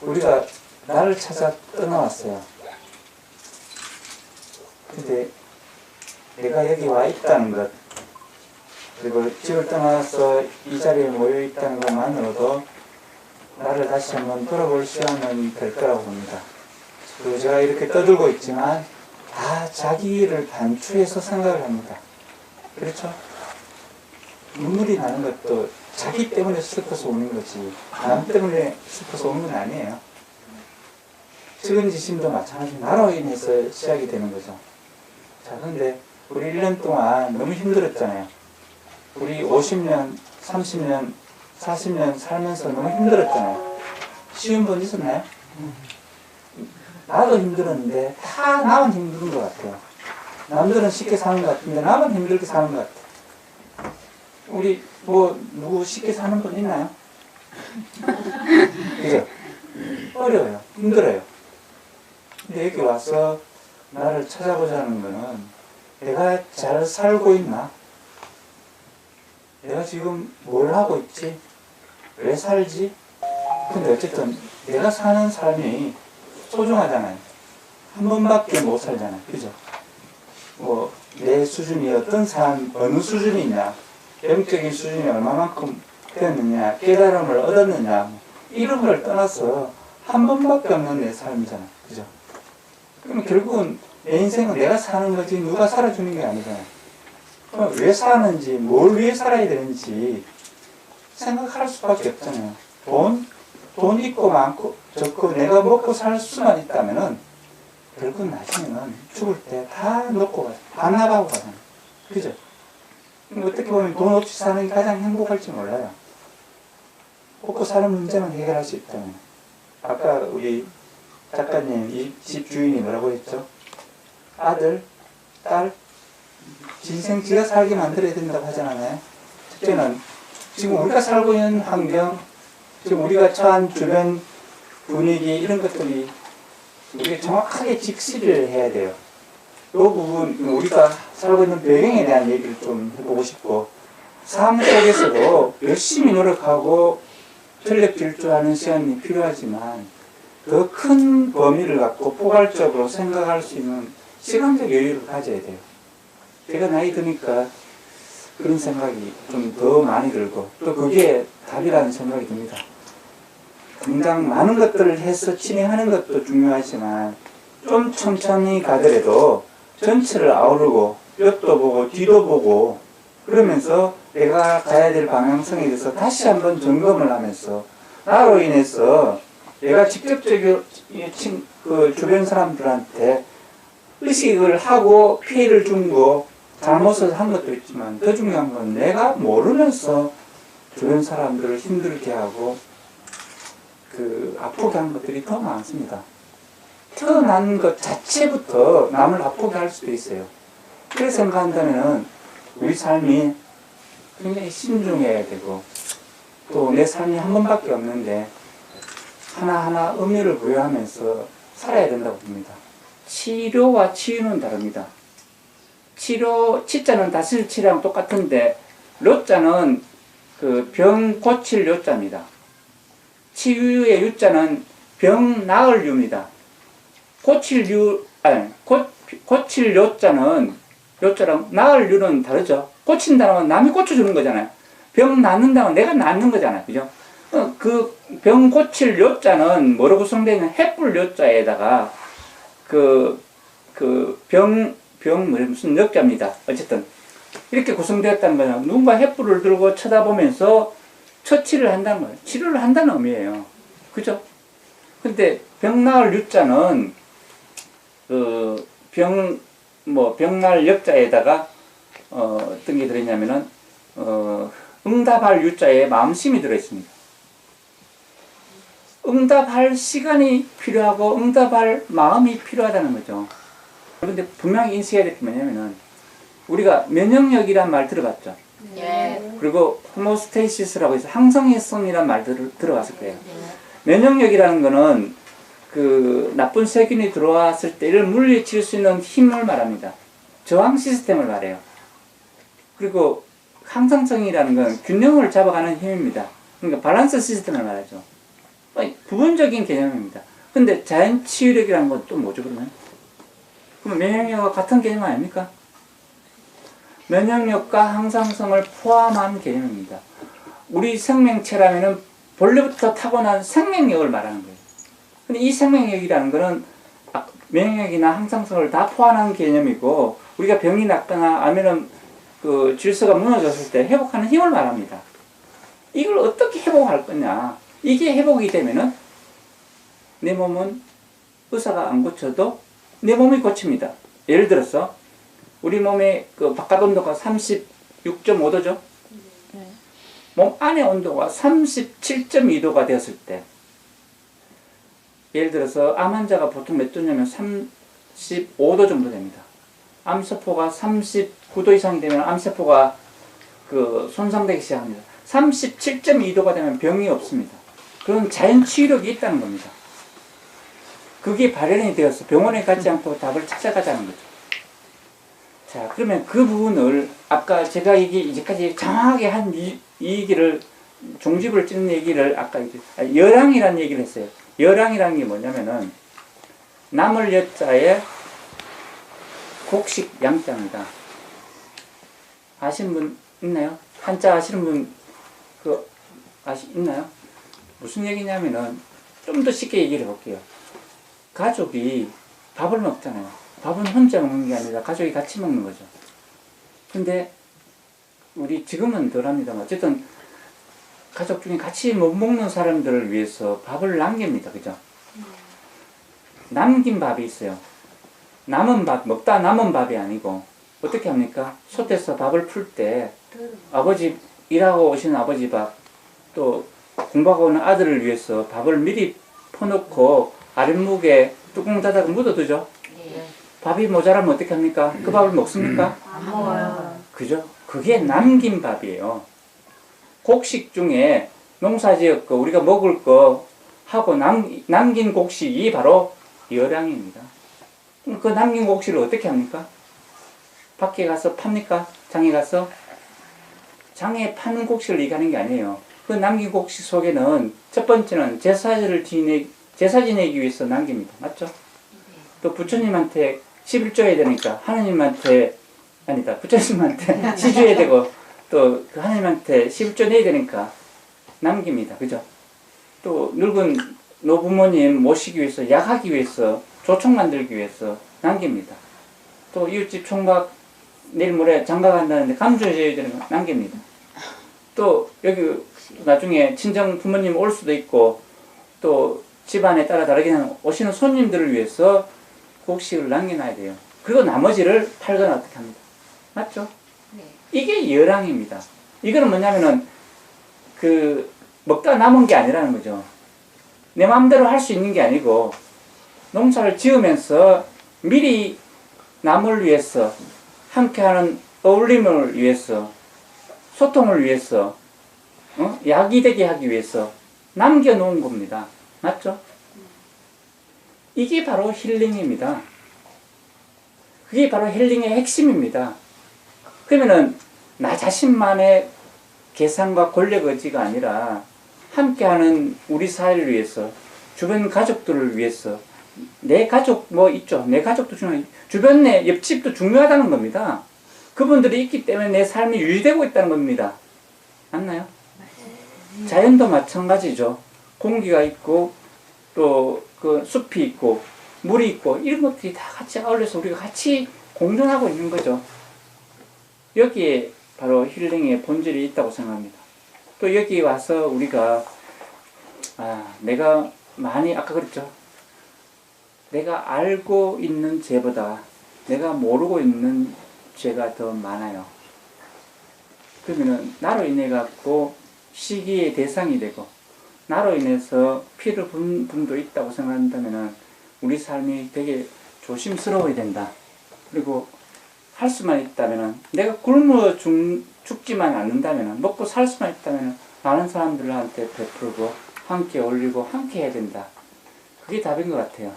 우리가 나를 찾아 떠나왔어요. 근데 내가 여기 와 있다는 것, 그리고 집을 떠나서 이 자리에 모여 있다는 것만으로도 나를 다시 한번 돌아볼 시간은 될 거라고 봅니다. 그리고 제가 이렇게 떠들고 있지만 다 자기를 단추해서 생각을 합니다. 그렇죠? 눈물이 나는 것도 자기 때문에 슬퍼서 우는 거지 남 때문에 슬퍼서 우는 건 아니에요. 측은지심도 마찬가지 나로 인해서 시작이 되는 거죠. 자, 근데 우리 1년 동안 너무 힘들었잖아요. 우리 50년, 30년, 40년 살면서 너무 힘들었잖아요. 쉬운 분 있었나요? 나도 힘들었는데 다 나만 힘든 것 같아요. 남들은 쉽게 사는 것 같은데 나만 힘들게 사는 것 같아요. 우리 누구 쉽게 사는 분 있나요? 그죠? 어려워요. 힘들어요. 근데 여기 와서 나를 찾아보자는 거는 내가 잘 살고 있나? 내가 지금 뭘 하고 있지? 왜 살지? 근데 어쨌든 내가 사는 삶이 소중하잖아요. 한 번밖에 못 살잖아요. 그죠? 내 수준이 어떤 삶, 어느 수준이 있냐, 영적인 수준이 얼마만큼 되었느냐, 깨달음을 얻었느냐, 이런 걸 떠나서 한 번밖에 없는 내 삶이잖아요. 그죠? 그럼 결국은 내 인생은 내가 사는 거지 누가 살아주는 게 아니잖아요. 그럼 왜 사는지, 뭘 위해 살아야 되는지 생각할 수밖에 없잖아요. 돈 있고 많고 적고 내가 먹고 살 수만 있다면은 결국 나중에는 죽을 때 다 놓고 가요. 반납하고 가잖아요. 그죠? 어떻게 보면 돈 없이 사는 게 가장 행복할지 몰라요. 먹고 사는 문제만 해결할 수 있다면. 아까 우리 작가님 이 집 주인이 뭐라고 했죠? 아들, 딸, 인생 지가 살게 만들어야 된다고 하지 않아요? 첫째는 지금 우리가 살고 있는 환경, 지금 우리가 처한 주변 분위기 이런 것들이 우리가 정확하게 직시를 해야 돼요. 이 부분 우리가 살고 있는 배경에 대한 얘기를 좀 해보고 싶고 삶 속에서도 열심히 노력하고 전력 질주하는 시간이 필요하지만 더 큰 범위를 갖고 포괄적으로 생각할 수 있는 시간적 여유를 가져야 돼요. 제가 나이 드니까 그런 생각이 좀 더 많이 들고 또 그게 답이라는 생각이 듭니다. 당장 많은 것들을 해서 진행하는 것도 중요하지만 좀 천천히 가더라도 전체를 아우르고 옆도 보고 뒤도 보고 그러면서 내가 가야 될 방향성에 대해서 다시 한번 점검을 하면서 나로 인해서 내가 직접적으로 그 주변 사람들한테 의식을 하고 피해를 준 거 잘못을 한 것도 있지만 더 중요한 건 내가 모르면서 주변 사람들을 힘들게 하고 아프게 한 것들이 더 많습니다. 태어난 것 자체부터 남을 아프게 할 수도 있어요. 그래서 생각한다면 우리 삶이 굉장히 신중해야 되고 또 내 삶이 한 번밖에 없는데 하나하나 의미를 부여하면서 살아야 된다고 봅니다. 치료와 치유는 다릅니다. 치자는 다스릴 치랑 똑같은데 료자는 병 고칠 료자입니다. 치유의 유자는 병 나을 유입니다. 고칠 료자는 료자랑 나을 유는 다르죠. 고친다는 건 남이 고쳐주는 거잖아요. 병 낫는다는 건 내가 낫는 거잖아요. 그죠? 그 병 고칠 료자는 뭐로 구성되는 햇불 료자에다가 무슨 역자입니다. 어쨌든 이렇게 구성되었다는 거는 누군가 햇불을 들고 쳐다보면서 처치를 한다는 거예요. 치료를 한다는 의미예요. 그죠? 근데 병 나을 유자는 병날 역자에다가 어떤 게 들어있냐면은 응답할 유자에 마음심이 들어있습니다. 응답할 시간이 필요하고 응답할 마음이 필요하다는 거죠. 그런데 분명히 인식해야 될 게 뭐냐면은 우리가 면역력이란 말 들어봤죠. 네. 그리고 호모스테이시스라고 해서 항성성이란 말 들어봤을 거예요. 면역력이라는 거는 나쁜 세균이 들어왔을 때 이를 물리칠 수 있는 힘을 말합니다. 저항 시스템을 말해요. 그리고 항상성이라는 건 균형을 잡아가는 힘입니다. 그러니까 밸런스 시스템을 말하죠. 부분적인 개념입니다. 근데 자연치유력이라는 건 또 뭐죠, 그러면? 그럼 면역력과 같은 개념 아닙니까? 면역력과 항상성을 포함한 개념입니다. 우리 생명체라면은 본래부터 타고난 생명력을 말하는 거예요. 근데 이 생명력이라는 거는 면역력이나 항상성을 다 포함한 개념이고, 우리가 병이 났거나 아니면 그 질서가 무너졌을 때 회복하는 힘을 말합니다. 이걸 어떻게 회복할 거냐? 이게 회복이 되면은 내 몸은 의사가 안 고쳐도 내 몸이 고칩니다. 예를 들어서 우리 몸의 그 바깥 온도가 36.5도죠. 몸 안의 온도가 37.2도가 되었을 때, 예를 들어서 암 환자가 보통 몇 도냐면 35도 정도 됩니다. 암세포가 39도 이상이 되면 암세포가 그 손상되기 시작합니다. 37.2도가 되면 병이 없습니다. 그런 자연 치유력이 있다는 겁니다. 그게 발현이 되어서 병원에 가지 않고 답을 찾아가자는 거죠. 자, 그러면 그 부분을 아까 제가 이제까지 정확하게 한 이 얘기를, 종집을 찍는 얘기를 아까 이제 열왕이라는 얘기를 했어요. 열왕이라는 게 뭐냐면은 나물 여자에 곡식 양자입니다. 아시는 분 있나요? 한자 아시는 분 있나요? 무슨 얘기냐면은 좀 더 쉽게 얘기를 해볼게요. 가족이 밥을 먹잖아요. 밥은 혼자 먹는 게 아니라 가족이 같이 먹는 거죠. 근데 우리 지금은 덜합니다만 어쨌든 가족 중에 같이 못 먹는 사람들을 위해서 밥을 남깁니다. 그죠? 남긴 밥이 있어요. 남은 밥, 먹다 남은 밥이 아니고 어떻게 합니까? 솥에서 밥을 풀 때 아버지, 일하고 오신 아버지 밥, 또 공부하고 오는 아들을 위해서 밥을 미리 퍼놓고 아랫목에 뚜껑 닫아서 묻어두죠. 밥이 모자라면 어떻게 합니까? 그 밥을 먹습니까? 안 먹어요. 그죠? 그게 남긴 밥이에요. 곡식 중에 농사지을 거, 우리가 먹을 거 하고 남긴 곡식이 바로 열량입니다. 그 남긴 곡식을 어떻게 합니까? 밖에 가서 팝니까? 장에 가서? 장에 파는 곡식을 얘기하는 게 아니에요. 그 남긴 곡식 속에는 첫 번째는 제사 지내기 위해서 남깁니다. 맞죠? 또 부처님한테 11조 해야 되니까 하느님한테, 아니다, 부처님한테 시주해야 되고 또 그 하느님한테 11조 내야 되니까 남깁니다. 그죠? 또 늙은 노부모님 모시기 위해서, 약하기 위해서, 조청 만들기 위해서 남깁니다. 또 이웃집 총각 내일 모레 장가 간다는데 감주해줘야 되는 거 남깁니다. 또 여기 나중에 친정 부모님 올 수도 있고 또 집안에 따라 다르게는 오시는 손님들을 위해서 곡식을 남겨놔야 돼요. 그리고 나머지를 팔거나 어떻게 합니다. 맞죠? 네. 이게 열왕입니다. 이거는 뭐냐면은 그 먹다 남은 게 아니라는 거죠. 내 마음대로 할 수 있는 게 아니고 농사를 지으면서 미리 남을 위해서, 함께하는 어울림을 위해서, 소통을 위해서, 약이 되게 하기 위해서 남겨놓은 겁니다. 맞죠? 이게 바로 힐링입니다. 그게 바로 힐링의 핵심입니다. 그러면은 나 자신만의 계산과 권력 의지가 아니라 함께하는 우리 사회를 위해서, 주변 가족들을 위해서, 내 가족 뭐 있죠. 내 가족도 중요하고 주변 내 옆집도 중요하다는 겁니다. 그분들이 있기 때문에 내 삶이 유지되고 있다는 겁니다. 맞나요? 자연도 마찬가지죠. 공기가 있고 또 그 숲이 있고 물이 있고 이런 것들이 다 같이 어울려서 우리가 같이 공존하고 있는 거죠. 여기에 바로 힐링의 본질이 있다고 생각합니다. 또 여기 와서 우리가 내가 많이 아까 그랬죠. 내가 알고 있는 죄보다 내가 모르고 있는 죄가 더 많아요. 그러면은 나로 인해 갖고 시기의 대상이 되고 나로 인해서 피를 본 분도 있다고 생각한다면은 우리 삶이 되게 조심스러워야 된다. 그리고 할 수만 있다면은 내가 굶어 죽지만 않는다면은 먹고 살 수만 있다면은 많은 사람들한테 베풀고 함께 어울리고 함께 해야 된다. 그게 답인 것 같아요.